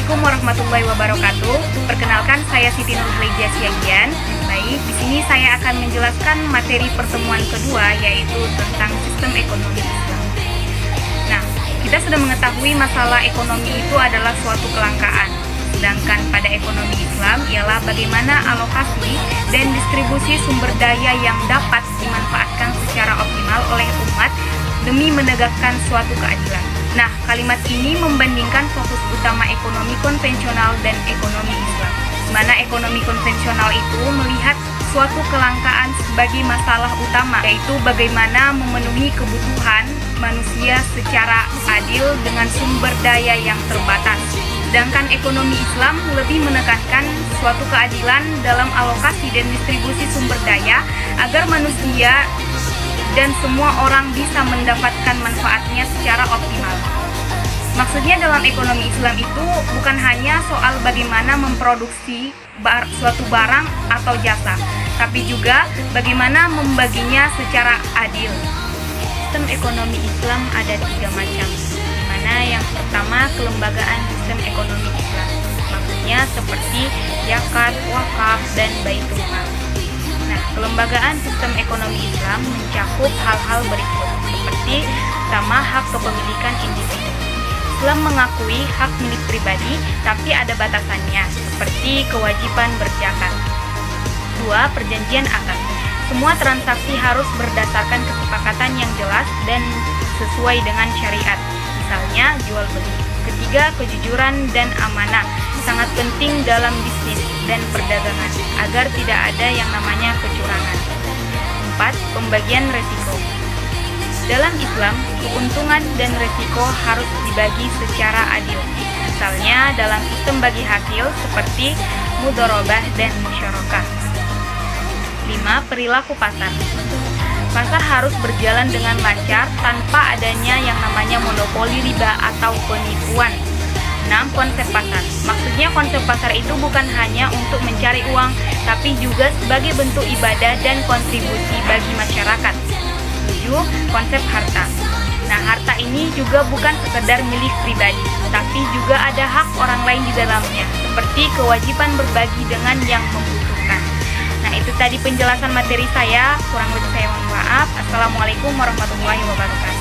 Assalamualaikum warahmatullahi wabarakatuh. Perkenalkan, saya Siti Nurhaliza Siagian. Baik, di sini saya akan menjelaskan materi pertemuan kedua, yaitu tentang sistem ekonomi Islam. Nah, kita sudah mengetahui masalah ekonomi itu adalah suatu kelangkaan. Sedangkan pada ekonomi Islam ialah bagaimana alokasi dan distribusi sumber daya yang dapat dimanfaatkan secara optimal oleh umat demi menegakkan suatu keadilan. Nah, kalimat ini membandingkan fokus utama ekonomi konvensional dan ekonomi Islam. Di mana ekonomi konvensional itu melihat suatu kelangkaan sebagai masalah utama, yaitu bagaimana memenuhi kebutuhan manusia secara adil dengan sumber daya yang terbatas. Sedangkan ekonomi Islam lebih menekankan suatu keadilan dalam alokasi dan distribusi sumber daya agar manusia dan semua orang bisa mendapatkan manfaatnya secara optimal. Maksudnya dalam ekonomi Islam itu bukan hanya soal bagaimana memproduksi suatu barang atau jasa, tapi juga bagaimana membaginya secara adil. Sistem ekonomi Islam ada 3 macam, di mana yang pertama kelembagaan sistem ekonomi Islam. Maksudnya seperti zakat, wakaf, dan baitul mal. Nah, kelembagaan sistem ekonomi Islam mencakup hal-hal berikut, seperti pertama, hak kepemilikan individu. Islam mengakui hak milik pribadi, tapi ada batasannya, seperti kewajiban berzakat. 2. Perjanjian akad. Semua transaksi harus berdasarkan kesepakatan yang jelas dan sesuai dengan syariat, misalnya jual beli. Ketiga, kejujuran dan amanah. Sangat penting dalam bisnis dan perdagangan agar tidak ada yang namanya kecurangan. 4. Pembagian resiko. Dalam Islam, keuntungan dan resiko harus dibagi secara adil. Misalnya dalam sistem bagi hasil seperti mudharabah dan musyarakah. 5. Perilaku pasar. Pasar harus berjalan dengan lancar tanpa adanya yang namanya monopoli riba atau penipuan. 6. Konsep pasar. Maksudnya konsep pasar itu bukan hanya untuk mencari uang, tapi juga sebagai bentuk ibadah dan kontribusi bagi masyarakat. 7. Konsep harta. Nah, harta ini juga bukan sekedar milik pribadi, tapi juga ada hak orang lain di dalamnya, seperti kewajiban berbagi dengan yang membutuhkan. Nah, itu tadi penjelasan materi saya, kurang lebih saya mohon maaf. Assalamualaikum warahmatullahi wabarakatuh.